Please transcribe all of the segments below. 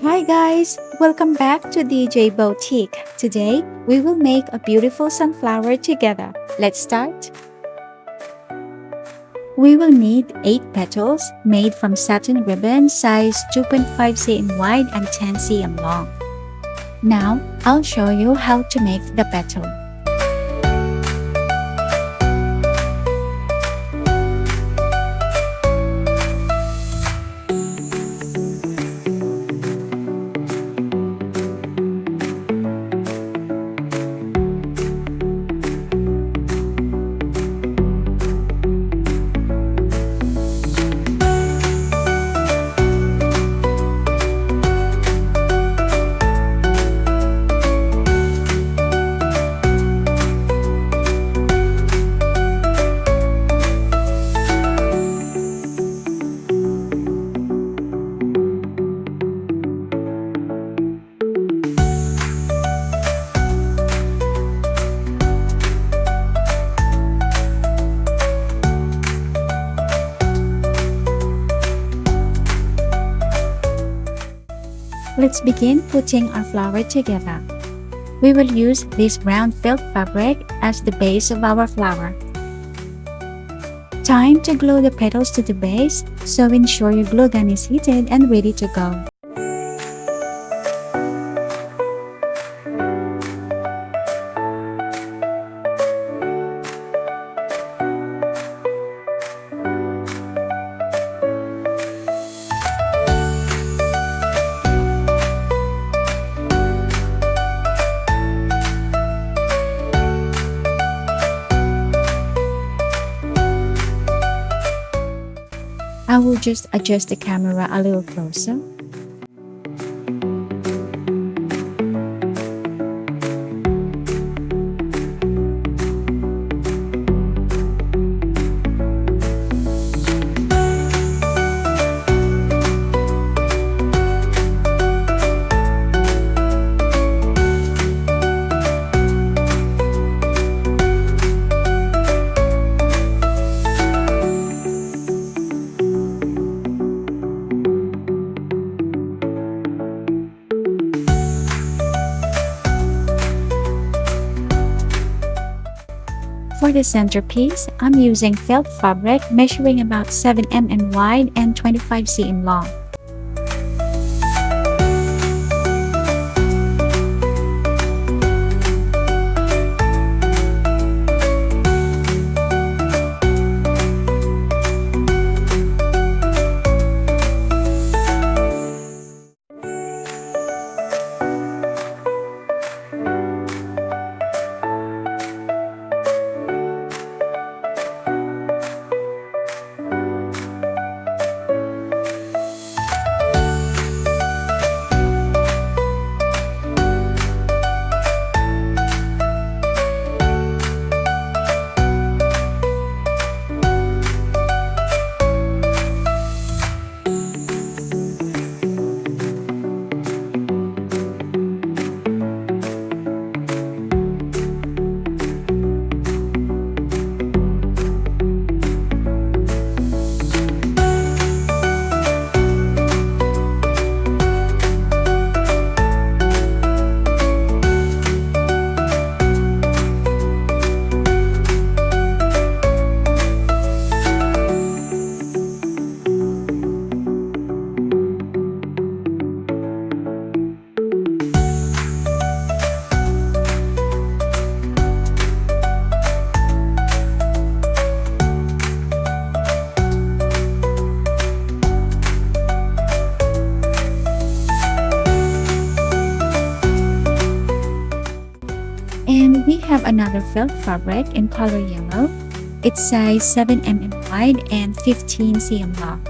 Hi guys, welcome back to DJ Boutique. Today, we will make a beautiful sunflower together. Let's start. We will need 8 petals made from satin ribbon size 2.5 cm wide and 10 cm long. Now, I'll show you how to make the petal. Let's begin putting our flower together. We will use this brown felt fabric as the base of our flower. Time to glue the petals to the base, so ensure your glue gun is heated and ready to go. I will just adjust the camera a little closer. For the centerpiece, I'm using felt fabric measuring about 7 mm wide and 25 cm long. And we have another felt fabric in color yellow. It's size 7 mm wide and 15 cm long.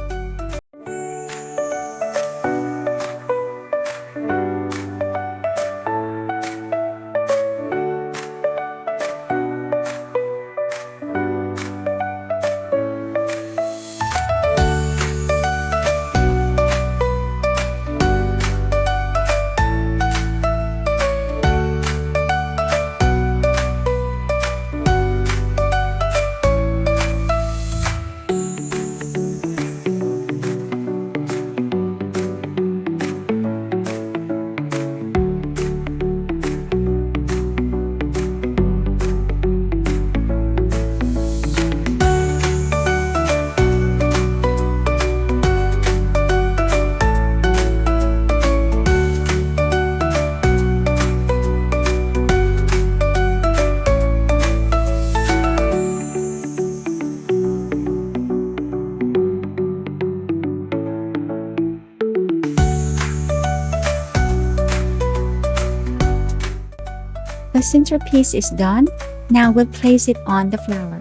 The centerpiece is done. Now we'll place it on the flower.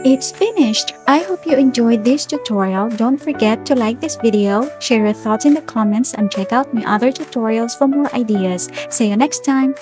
It's finished! I hope you enjoyed this tutorial. Don't forget to like this video, share your thoughts in the comments, and check out my other tutorials for more ideas. See you next time!